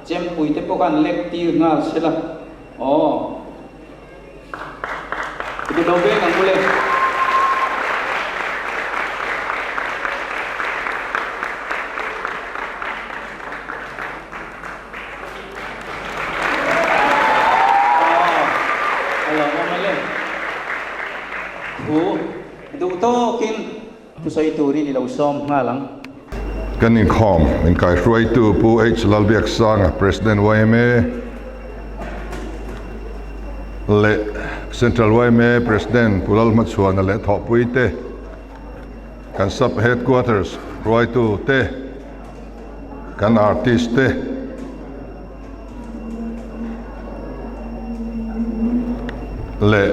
เจมปุยเตปกันเล็กตีงาเสละอ๋อจะโดนเวนังบุเลยดูโตกินผู้ใส่ตัวนี้เราซ้อมง่าหลังกันอินคอมอินกายรวยตัวผู้ลลเบียกสัง President YMA และ Central YMA President ผู้ลลมัดชวนและทอปุยเตกัน Sub Headquarters รวยตัวเตกัน Artist เตและ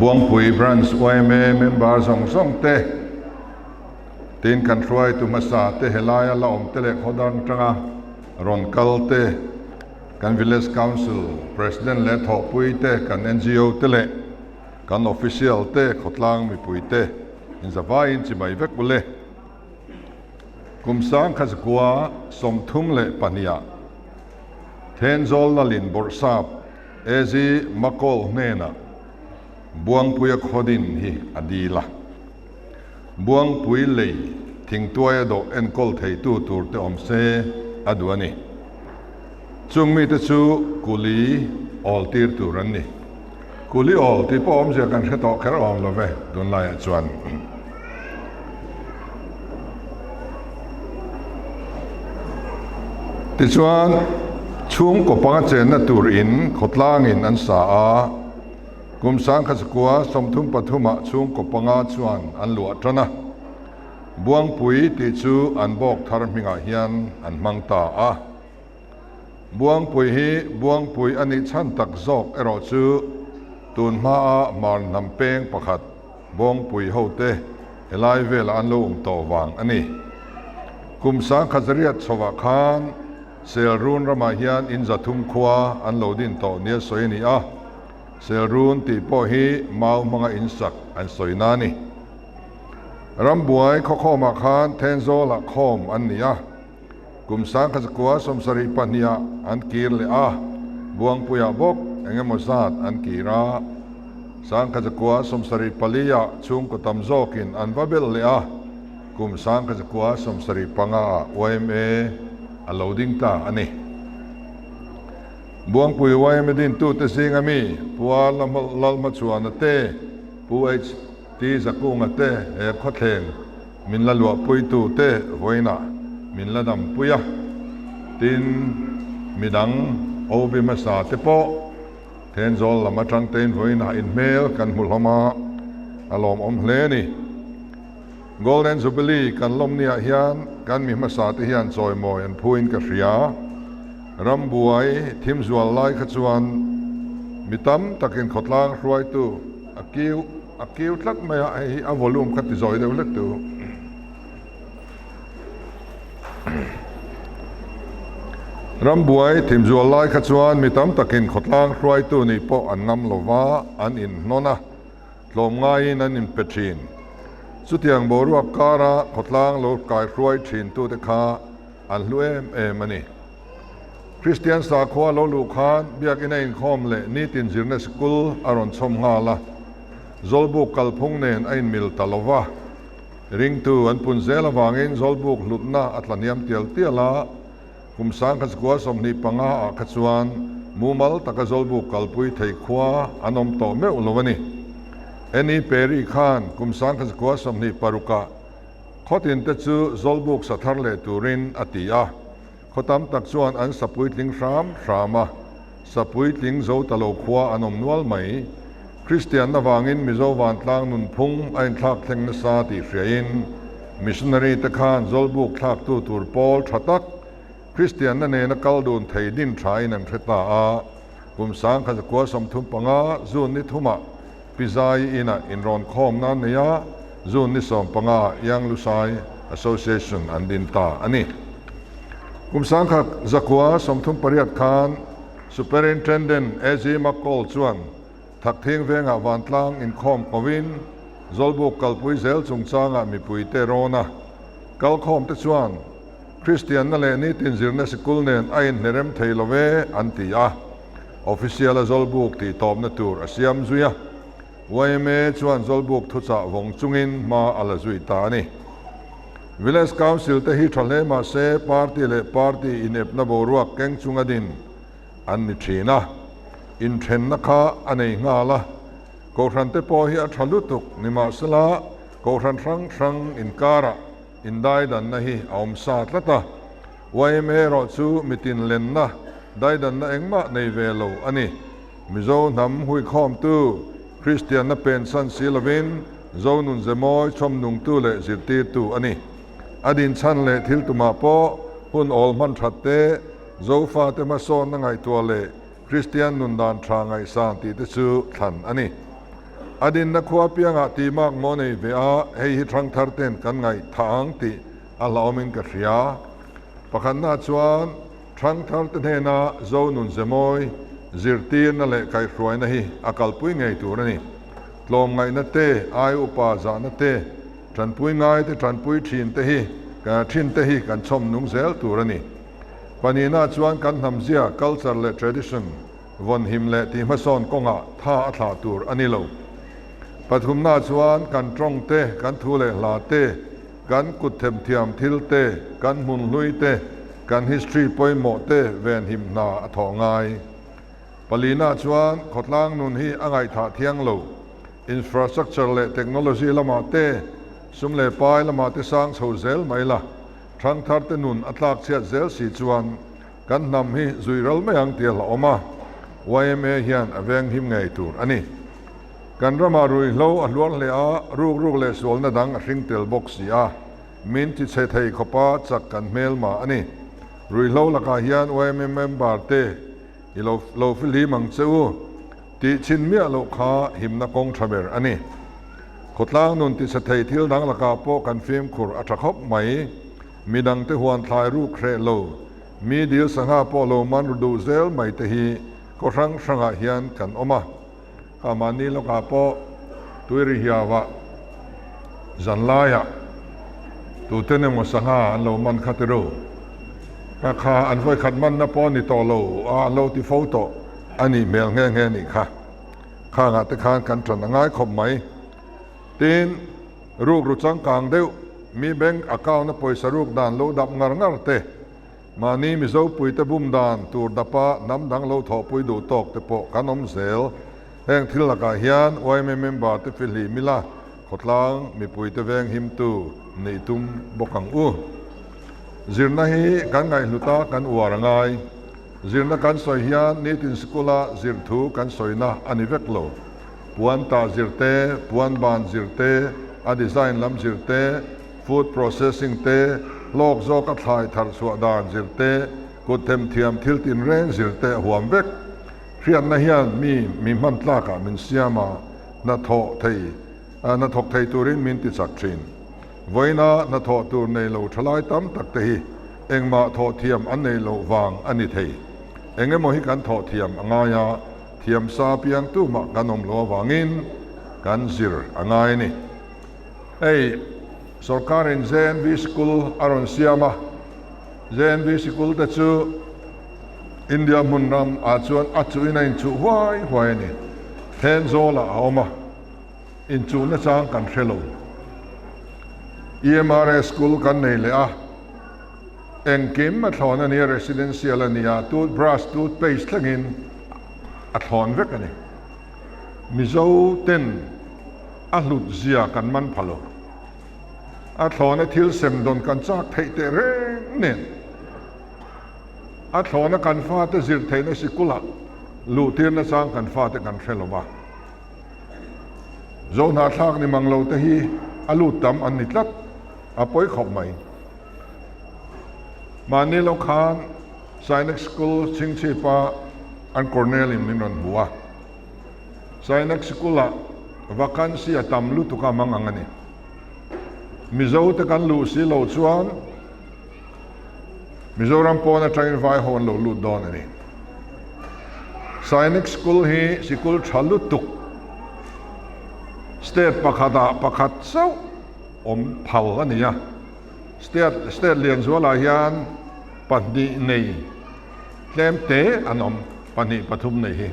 บวงปุย Branch YMA Member ส่งเตตีนกันช่วยตุมาสาเตเฮลายละอมเตเล็กฮอดังจังรอนคัลเตกัน Village Council President และทอปุยเตกัน NGO เตเล็กกัน Official เตขดลางมีปุยเตอินสบายอินจิบายเวกบุเลกุมสังขจกัวสมทุมเลปัญญาเทนโซลนลินบอร์ซาบเอซีมักโกลเนนะบวงปุยขดินฮีอดีละบวงปุยเลยทิ้งตัวดอกเอ็นกอลไทยตูตูร์เตอมเซอดวนีจุงมีตจูกุลีออลตีร์ตูรันนี่กุลีออลที่พ่ออมเสียกันแค่ต่อแค่ออมละเว้ยโดนไล่จวนติจวนช่วงก็ปังเจนนัตูรินขดล่างอินอันสากุมสังขสกัวสมทุมปฐุมะช่วงก็ปังจวนอันหลวดนะบวงปุยติจูอันบอกทารมิงาเฮียนอันมังตาบวงปุยฮีบวงปุยอันนี้ฉันตักซอกเอรอจูตุนมาามารนำเป้งประคัดบวงปุยเฮาเตเอลายเวลอันลุ่มโตวางอันนี้กุมสังขจริยสวะคานเซลรูนรามาเฮียนอินจัตุมขวาอันโลดินโตเนียสวยนี่เซลรูนตีพ่อฮีมาวมังอินสักอันสวยนานี่รำบวยข้อมาคานเทนโซละคอมอันนี้กุมสังขจกัวสมสริปัญญาอันกีรเลบวงปุยบกเองมซาดอันกีราสังขจกัวสมสริปลียชุงกตมโซกินอันวาเบลเลกุมสังขจกัวสมสริปังYMAอลาวดิ้งตาอันนี้บวงปุยYMAดินตูเตสิงามีปัวลลมัชวนเตปัวที่สักุงเตขดเทงมินละลวปุยตูเตไว้นะมินละดำปุยตินมิดังโอบิมาสาเตโปเทนโซลละมาจังเตนไว้นะอินเมลกันมุลฮามาอารมณ์อมเลนี่Golden Jubilee กันลมเนี่ยเฮียนกันมีมาสาที่เฮียนซอยมอยอันพูนกระเสียรำบวยทิมสวลไล่ขจวนมีตั้มตะกินขดล่างรวยตัวอักกิ้วทัดไม่ไอ้อวลูมขัดติจอยเดียวเล็กตัวรำบวยทิมสวลไล่ขจวนมีตั้มตะกินขดล่างรวยตัวนี่พออันนำโลวาอันอินโนนะลมง่ายนั่นอินเปชินสุดยังบรัวการะขดล่างโลกายรวยชินตัวเด็กขาอันลุมันนี่คริสเตียนสาขวาโลลูกานเบียกอินเองคอมเลนี่ตินจิรเนสกุลอารอนชมงาละจอลบุกกัลพงเนนไอมิลตาลวะริงตูอันปุนเซลวางอินจอลบุกลุดนาอัตลานียมเตียลเตียละคุมสังขสกัวสมนิปังอาขจวนมูมัลตะกจอลบุกกัลปุยไทยขวาอันอมโตเมอุลวนี่เอ็นี่เปรีขานกุมสังขสกัวสมนิปารุกะขดินเตจูจอลบุกสัทธาเลตูรินอติยาขตามตักชวนอันสปุยลิงรามะสปุยลิงโจตโลขวาอันอมนวลไหมคริสเตียนนวางินมิโซวันตลางนุนพุงอันทักเทงนสาติเฟียนมิชชันนารีตะขานจอลบุกทักตูตูร์ปอลทัตักคริสเตียนนั่นเองนักกัลโดนไทยดินชายนังเทตากุมสังขสกัวสมทุมปังอาจูนิทุมะพิจายอินรอนคอมนั่นเนี่ยจูนิสมปังอายังลุไซ Association อันดินตาอันนี้กุมสังขจักวาสมทุมปริยัติคาน Superintendent เอจีมักโกลชวนทักทิ้งเวงวันตลางอินคอมกวินจอลบุกกัลปุยเซลจุงจางมีปุยเตโรนะกัลคอมเตชวน คริสเตียนนั่นแหละนี่ตินซิร์นสกุลเนี่ยไอ้เนเรมเทลเวอันตีออฟฟิเชียลจอลบุกตีตอบนัตูร์เสียมซุยYMA ชวนจอลบุกทุจาวงจุงินมาอัลซุยตานี่ Village Council เตหิทะเลมาเซปาร์ตี้เล่ปาร์ตี้อินเอฟนาโบรัวเก่งจุงอดินอันนิชีนะอินเทรนนักข้าอันไหนงาละกูรันเตปอฮีอัชลุตุกนิมาสละกูรันทั้งอินการะอินได้ดันนะฮีออมซาตละตา YMA รอซูมิตินเลนนะได้ดันนะเองมาในเวโลอันนี้มิโซนำหุยข้อมตู้คริสเตียนนับเป็นสันศิลวินโซนุนเซมอยชมนุงตู้เละสิตีตู้อันนี้อดินชันเละทิลตุมาโปหุ่นออลมันทัดเตโซฟาเตมาโซนนังไงตัวเละคริสเตียนนุนดานทางไงสานตีเตซูทันอันนี้อดินนักขวาเปียงตีมากโมในเวอาให้ฮิตรังทาร์เตนกันไงทางตีอัลลอฮ์มินกะเรียปะขันนาชวนทรังทาร์เตนเฮนาโซนุนเซมอยจิรตีนั่นแหละใครรวยนะฮีอากาลปุยไงตัวนี่ลมไงนั่นเตไออุปาจานั่นเตฉันปุยไงแต่ฉันปุยทินเตฮีกันทินเตฮีกันชมนุ่งเซลตัวนี่ปนีน่าชวนกันทำเสีย culture และ tradition วันหิมและที่มาสอนกงะท่าอัฐาตัวอันนี้เราปฐุมน่าชวนกันตรงเตกันทุเลลาเตกันกุดเทมเทียมทิลเตกันมุนลุยเตกัน history ปอยโมเตเวนหิมนาทองไงปลีน่าชวนขดล้างนุนฮีอ่างไอท่าเทียงโล infrastructure และเทคโนโลยีละมาเตสุมเลปายละมาเตสร้างโซเซลไม่ละทั้งทัดเตนุนอัตลักษณ์เสียเซลสีชวนกันนำฮีจุยรัลไม่ยังเตียละออกมา YMA เฮียนเวงหิมไงตูอันนี้กันรามารุยโลอัลวนเลอารูกเลสวลนดังริงเตลบ็อกซี่อามินจิเซไทยขปาจักกันเมลมาอันนี้รุยโลละกาเฮียน YMA เมมบาร์เตอิโลฟิลีมังเซอูติชินเมียโลคาหิมนักงทเบอร์อันนี้ขดล้างนุนติสเตยทิลดังละกาโปกันฟิล์มขุรอัตรบไหมมีดังเตหวนทายรูเครโลมีเดียวสังหาโปโลมันดูเซลไม่เตฮีก็รังสังหาเฮียนกันออกมาขามานี้ละกาโปตุยริยาวะจันลายะตูเตเนมสังหาอันโลมันคัตโรข้าอันไว้ขัดมันนะปอนี่ต่อโลโลที่โฟโต้อันนี้เมลแง่นี่ค่ะข้างาตะคานกันจนง่ายขบไหมตีนรูกรุจังกลางเดียวมีแบงก์อากาศนะปอยสรุปดานโลดับงาเตมานี่มีเจ้าปุยตะบุมดานตูดับปะน้ำดังโลทอปุยดูตอกเตปอกันอมเซลแห่งทิลกาเฮียนไว้ไม่เมมบาตฟิลีมิลาขดล้างมีปุยตะแวงหิมตูในตุมบกังจิรนาฮีกันไงลุตากันอวารไงจิรนากันสอยเฮียนนี่ตินสกุลาจิรทูกันสอยนะอันนี้เวกโลปวนตาจิรเตปวนบานจิรเตอดีไซน์ลำจิรเตฟู้ดโปรเซสซิ่งเตโลกโซกัทายทาร์สวดานจิรเตกุดเทมเทียมทิลตินเรนจิรเตหัวเวกเรียนนาฮียนมีมันตลากะมินเสียมานาทอกไทยนาทอกไทยตูรินมินติสักชินไว้นาทอตูในโลทลายตั้มตักเตฮีเองมาทอเทียมอันในโลวางอันนี้เทเองโมหิกันทอเทียมงายาเทียมซาเปียงตู้มากันอมโลวางินกันซิร์งายนี่สรการินเซนวิสกุลอารอนเซียมาเซนวิสกุลแต่ชูอินเดียมุนรำอาจวนอินจูวายนี่เทนโซลาเอามาอินจูน่าจ้างกันเชลโลYMA school kan nei le a engkim a thlon ani residential ania toothbrush toothpaste tlangin a thlon vek ani mizo ten a hlut zia kan man phalo a thlon a thil sem don kan chak thei te reng nen a thlon a kan fa te zir thei na sikula lu tir na sang kan fa te kan threlowa zo na thak ni manglo te hi a lu tam an ni tlat a poi khop mai mani lo khan sainik school chingchi pa an cornell in minron bua sainik school a vacancy atam lu tu ka mangangani mizo te kan lu si lo chuan mizoram pona train vai hon lo lu don ani sainik school hi sikul thalu tuk state pakhat sau om phal ania state lian zuala hian pahnih nei tlem te an om pahnih pathum nei hi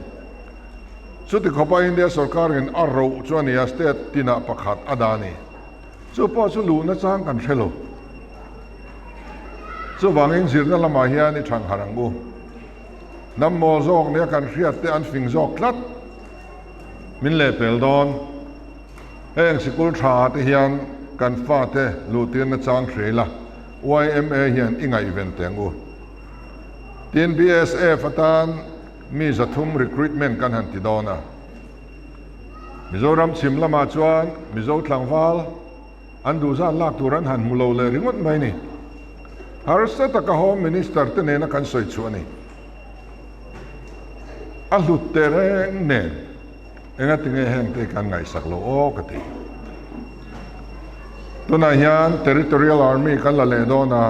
chuti khopa India sarkar in arro chuania state tina pakhat adani chu po chu lu na chang kan thelo chu wangin zirna lama hian ni thang harangu nam mo zok ne kan hriat te an fing zok tlat min le pel don heng sikul tha te hian kan fa te lu tin na chang threla YMA hian inga event tengu tin BSF atan mi zathum recruitment kan han ti dona Mizoram chimlama chuan mizo tlangwal an du za lak turan han mulo le ringot mai ni har sa taka home minister te ne na kan soi chuani a lut te reng ne enga tinge heng te kan ngai sak lo o ka ti tuna hian territorial army kan la le dona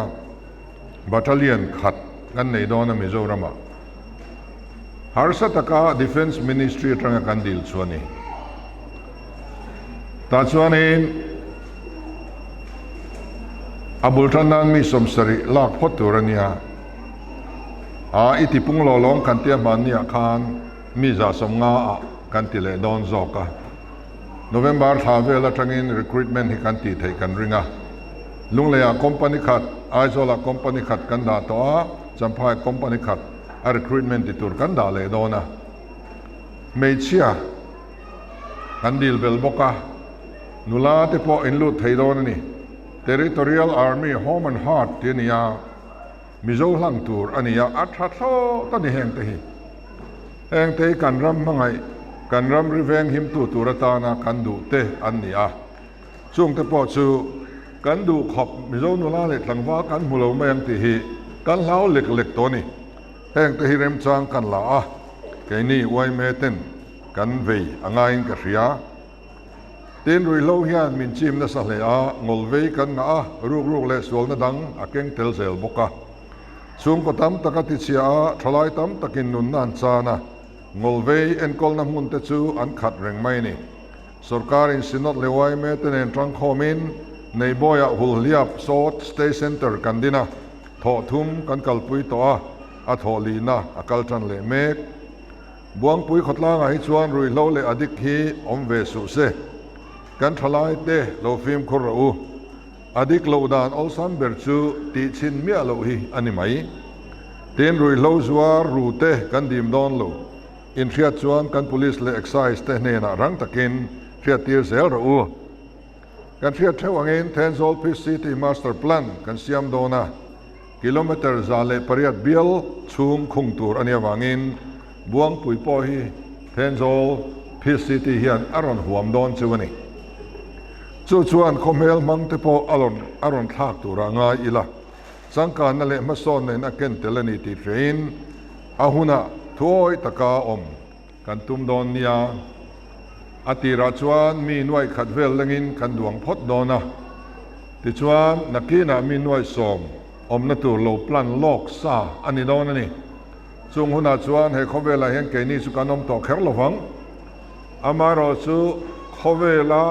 battalion khat kan nei dona Mizorama har sa taka defense ministry atanga kan dil chuani ta chuanin abultanan mi somsari lak photurania a itipung lolong kan tia mania khan mi za somnga kan ti le don zoka November thavela tangin recruitment hi kan ti thei kan ringa lungleya company khat aizola company khat kan da to a champhai company khat a recruitment ti tur kan da le dona meichia kan dil bel boka nula te po inlut thei don ni territorial army home and heart tinia mizo hlang tur ania atha tho ta ni heng te hi heng te kan ram mangai kan ram riveng him tu turata na kan du te ania chung te po chu kan du khop mizo nula le tlangwa kan mulo mayang ti hi kan lau lek lek to ni heng te hi rem chang kan la a ke ni YMA ten kan vei angain ka ria tin rui lo hian min chim na sa hle a ngolvei kan nga a ruk le sol na dang a keng tel zel boka chung ko tam taka ti chia a thalai tam takin nun nan chana ngolvei en kol na mun te chu an khat reng mai ni sarkar in sinot le YMA ten en tang khomin nei boya huliap sot stay center kandina tho thum kan kalpui to a tholina akal tran le mek buangpui khotla nga hi chuan rui lo le adik hi om ve su se kan thalai te lo film khur ro adik lo dan ol san ber chu ti chin mi alo hi ani mai ten rui lo zuar ru te kan dim don lo in thiat chuan kan police le excise te ne na rang takin thiat tir zel ro kan thiat theu angin Tenzol Peace City master plan kan siam dona kilometer zale pariat bial chung khungtur ania wangin buangpui po hi Tenzol Peace City hian aron huam don chuani chu chuan khomel mang te po aron thak tura nga ila sangkan na le mason nen a ken telani ti train ahuna thoi taka om kan tum don nia atira chuan mi nuai khat vel langin kan duang phot dona ti chuan nakina mi nuai som om na tur lo plan lok sa ani don ani chung huna chuan he khowela hen ke ni chu kanom to kher lovang amaro chu khowela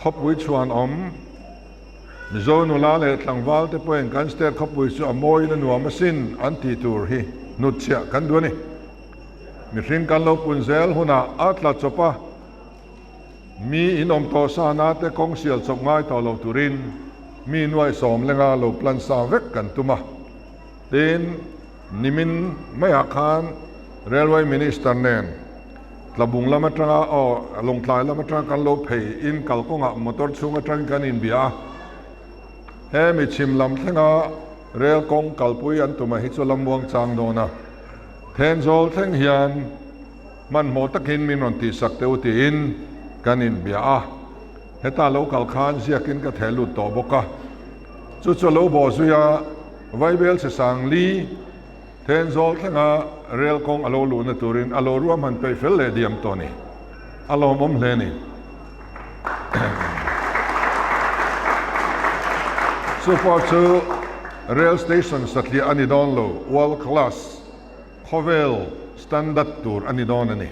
khop wi chuan om mizo nu la le tlangwal te poin kan state khop wi chu amoi na nuam sin anti tur hi nutchia kan duani mi ring kan lo punzel huna atla chopa mi inom to sa na te kong sial chop ngai to lo turin mi nuai som lenga lo plan sa vek kan tuma tin nimin maya khan railway minister nen labung lama tanga o long tlai lama tanga kan lo phei in kalkonga motor chunga tang kan in bia he mi chim lam thenga rail kong kalpui an tuma hi cholam buang chang dona Tenzol theng hian man mo takin min on ti sak te uti in kan in bia a heta local khan ziakin ka thelu to boka chu chu lo bo zuya vaibel se sang li Tenzol thenga rail kong alo lu na turin alo ruam han pe fel le diam toni alo mom le ni so for to rail station satli ani don lo world class khovel standard tour ani don ani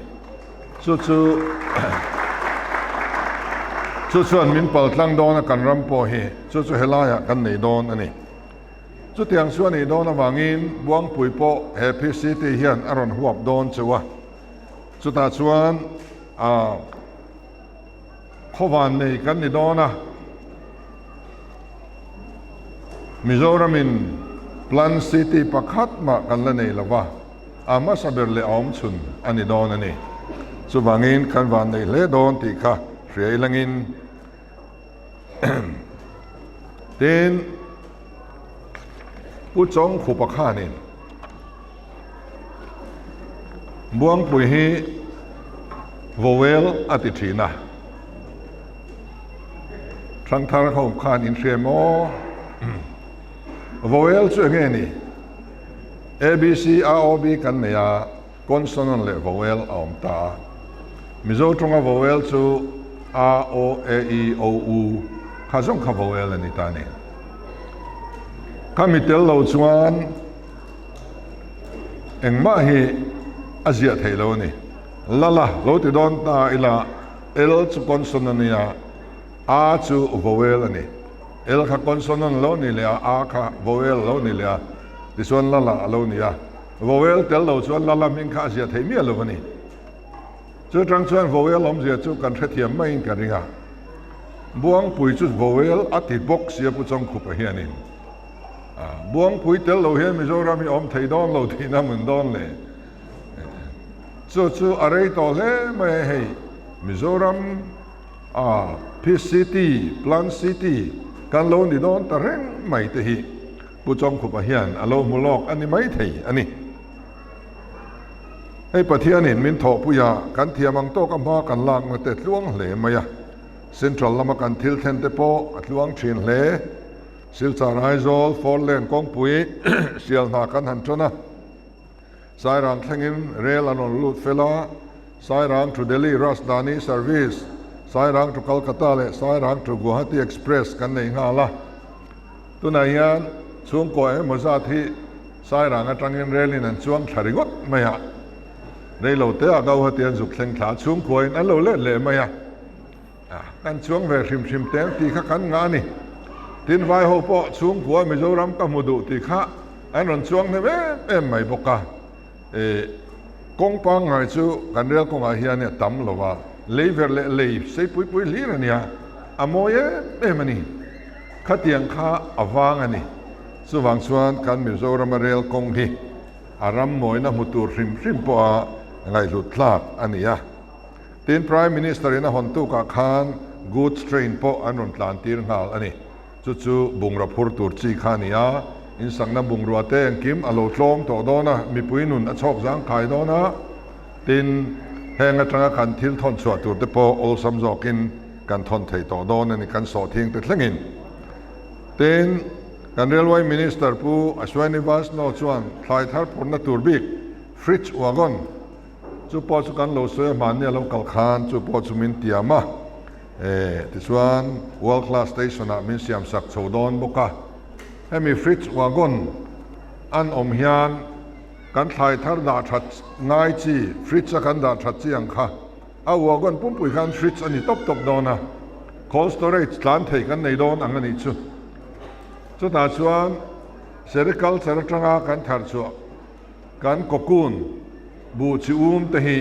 chu chu chuan min pal tlang dawn a kan ram pawh hi chu helaiah kan nei dawn ani chu tiang chuan nei dawn awangin Buangpui pawh happy city hian a rawn huap dawn chuwa chutah chuan khowan nei kan ni dawn a Mizoramin plan city pakhat ma kan la nei lawa ama saber le om chun ani dawn ani chuwangin kan van nei hle dawn ti kha hriai langin tin pu chong khu pakhanin Buangpui hi vowel ati thina thang thar khom khan in hremo vowel chu nge ni A B C R O B kan neya consonant le vowel om ta mizo tonga vowel chu R O A E O U khazong kha vowel ani ta ni kamitel lo chuan engma hi azia theilo ni lala lo ti don ta ila L chu consonant nia A chu vowel ani L kha consonant lo ni le A kha vowel lo ni le this one lala lo ni ya vowel tel lo chuan lala min kha azia thei mi lo ni chu tang chuan vowel om zia chu kan thethiam mai in ka ringa Buangpui chu vowel ati box sia pu chong khu pa hianin Buangpui tel lo hian Mizoram mi om thei don lo thina mun don le chu arei to le mai hei Mizoram Peace City Plan City kan lo ni don ta reng mai te hi pu chong khu pa hian alo mulok ani mai thei ani hei pathianin min tho puya kan thiamang to ka ma kan lak ma te tluang hle maya central lama kan thil then te po atluang thin hle silchar aizol forlen kongpui sial na kan han chona sairang thlengin rail anon lut fela sairang to Delhi Rajdhani service sairang to Kolkata le sairang to Guwahati express kan nei nga la tuna hian chung ko e moza thi sairang atangin rail in an chuang tharigot maya nei lo te a Guwahati an zuk thleng thla chung ko in an lo le maya kan chuang ve hrim hrim teng ti kha kan nga ni tin vai ho po chung ko Mizoram ka mudu ti kha an ron chuang ne em mai boka kong pa ngai chu kan rel kong a hian ne tam lova lever le sei pui pui li rania amoye emani khatiang kha awang ani chuwang chuan kan Mizoram rel kong hi aram moina mutur hrim hrim po a ngai lut thlak ania tin prime minister ina hontu ka khan goods train po anon tlan tir ngal ani chu bungrapur tur chi khania in sangna bungruate angkim alo tlom to dona mi puinun a chok jang khai dona tin henga tanga kan thil thon chwa tur te po ol samjokin kan thon thei to don ani kan so thing te thlengin tin kan railway minister pu Ashwani Vas no chuan thlai thar purna tur bik fridge wagon chu po chu kan lo soe man ne lo kal khan chu po chu min tiama this one world class station a min siam sak chodon boka hemi fridge wagon an om hian kan thlai thar da that ngai chi fridge kan da that chi ang kha a wagon pumpui khan fridge ani top dona cold storage tlan thei kan nei don ang ani chu ta chuan sericulture tanga kan thar chu kan kokun bu chi te hi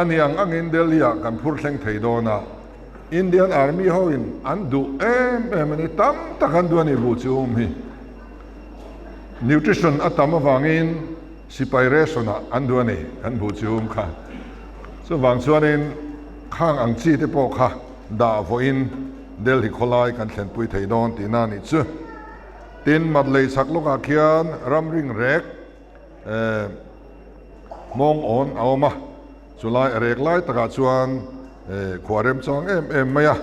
aniang angin delia kan phur thleng thei dona Indian Army ho in an du ani tam takan du ani bu chi hi nutrition atama wangin sipai resona an du ani kan bu chi kha so wang chuanin khang ang chi te po kha da vo in Delhi kholai kan thlen pui thei don ti na ni chu tin matlei sakloka khian ramring rek mong on awma chulai rek lai taka chuan khuarem chang em maya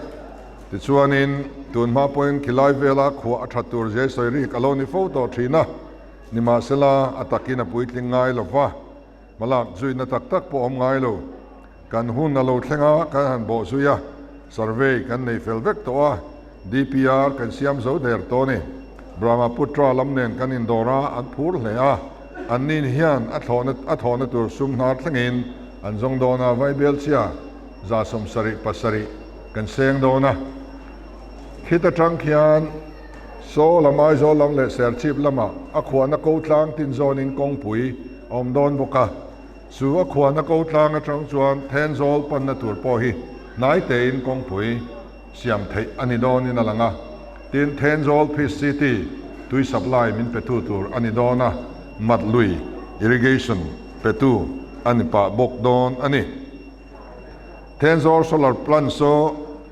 ti chuanin tunma point kilai vela khua athatur je soiri kaloni photo thina nima sela atakina puitling ngai lova malak zuina tak tak po om ngai lo kan hun na lo thlenga kan han bo suya survey kan nei felvek to a DPR kan siam zo der to ni Brahmaputra lamnen kan indora an phur hle a anin hian a thona tur sum nar thlengin an zong dona vai bel chia za som sari pasari กันเสียงโดนะคิดตะจังเขียนโซลำไอโซลำเละเสียชีพละมาอขวานกูทางตินโซนินกงปุยอมโดนบกะสู่อขวานกูทางจังจวนแทนโซลปันนตัวปอฮีนายเตนกงปุยเสียมไทยอันนี้โดนินาลังะตินแทนโซลพิสซิตี้ตุยสับไลมินเปตูตัวอันนี้โดนะมัดลุยอิริเกชันเปตูอันนี้ปะบกโดนอันนี้แทนโซลโซลาร์พลันโซ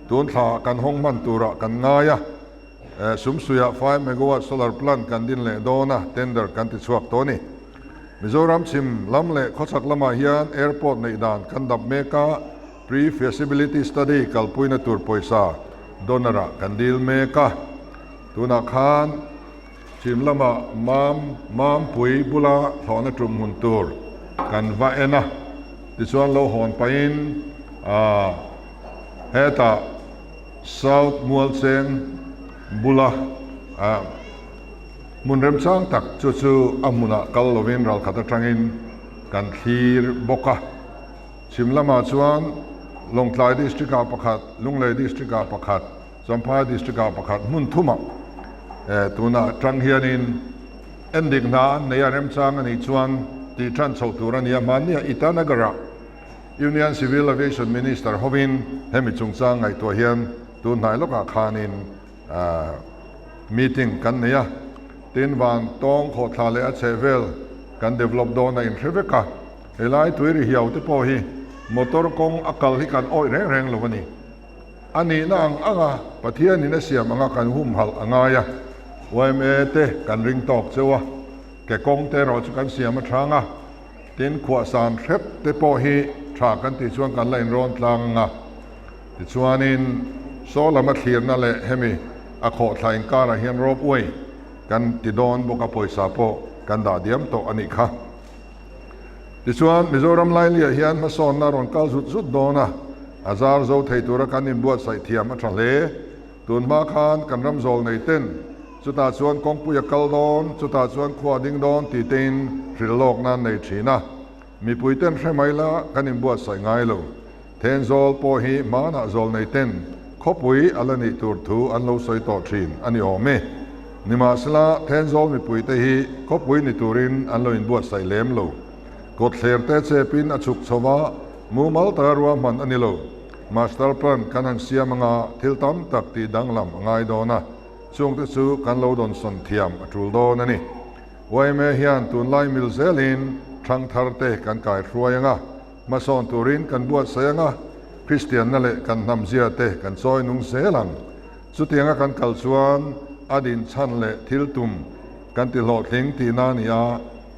ตุนท่ากันห้องมันตัวระกันง่ายสุมสุย5 เมกะวัตต์โซลาร์พลันกันดินเล่โดนะเทนเดอร์กันติดสวกตัวนี้มิโซรัมชิมลำเล่ข้อสักละมาเฮียนแอร์พอร์ตในด่านกันดับเมกา pre-feasibility study กัลปุยนตัวปอยซาโดนระกันดิลเมกาตุนักขานชิมละมามามปุยบุลาถอนตรุมหุนตัวกันวาเอนะที่ส่วนโลหอนไปอินเฮตา South มัวเซงบุลามุนเริ่มสร้างตักจู่ๆอามุนะกัลโลวินรัลขัดตรังอินกันทีร์บกะชิมละมาชวนลงทลายดิสตริกาประคัดลุงเลยดิสตริกาประคัดสัมภาดิสตริกาประคัดมุนทุมะตัวน่ะตรังเฮียนินเอ็นดิกนาในเริ่มสร้างอันนี้ชวนที่ท่านสู่ตัวนี้มันเนี่ยอิตานกระ Union Civil Aviation Minister ฮวินเฮมิจุงสร้างไอตัวเฮียนตัวนายลูกอาคานินมีติ้งกันเนี่ยตินวันต้องขอทาเลอเซเวลกัน develop โดนในอินทรีวิกะเฮลัยตัวริเหี่ยวที่พอฮีมอเตอร์กงอักลที่กันอ้อยแรงๆเลยวันนี้อันนี้นางอ่ะประเทศนี้เนี่ยเสียมังกันหุ่มหัลอ่างายะYMAเตกันริงตอกเจ้าวะแกกงเตเราจะกันเสียมาทางอ่ะตินขวาสารเทปที่พอฮีฉากกันติดช่วงกันไล่ร้อนทางอ่ะติดช่วงนี้โซลามาเขียนนั่นแหละเฮมิอโคทายการเฮียนรบอวยกันติดโดนบกปอยสาโปกันด่าเดียมโตอันนี้ค่ะดิส่วนมิโซรัมไลเลียเฮียนมาสอนนารอนกัลสุดโดนะอาซาร์โซไทยตัวรักันนินบวชใส่เทียมมาทะเลตุนมาคานกันรำโซลในเต้นสุดท้ายส่วนกองปุยกัลโดนสุดท้ายส่วนขวาดิงโดนตีเต้นทริโลกนั้นในชีนะมีปุยเต้นใช่ไหมละกันนินบวชใส่ง่ายเลยเทนโซลโปฮีมานาโซลในเต้นขบุยอัลนิตูร์ทูอันโลสอยต่อชินอันนี้โอเมนิมาสละเทนโซลมีปุยเตฮีขบุยนิตูรินอันโลอินบวชใส่เล็มโลกดเสียร์เตเซปินอชุกสวะมูมัลตารัวมันอันนี้โลมาสเตอร์พลันกันหันเสียมังอาทิลตัมตักตีดังลำง่ายโดนะช่วงที่สูกันโลดอนสนเทียมจุลโดนั่นนี่ไว้เมเฮียนตุนไลมิลเซลินทางทาร์เตกันกายรัวยังอ่ะมาสอนตูรินกันบวชเสียงอ่ะคริสเตียนนั่นแหละกันนำเสียเตกันซอยนุ่งเสลังสุดที่งกันกัลชวนอดินชันเละทิลตุมกันติโลทิงตีนานียา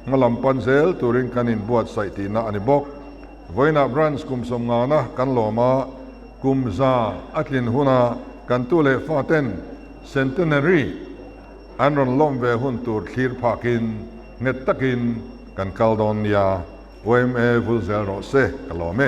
งลำปันเซลตูรินกันอินบวชใส่ตีนาอันนี้บอกไว้นับรันส์กุมสมงานะกันโลมากุมซาอัตลินหุนากันตุเลฟาเตนเซนเตเนรีอันรอนล้มเวหุนตูร์คีร์พากินเนตตะกินกันกัลดอนยาYMA วุลเซลโรเซกัลโลเม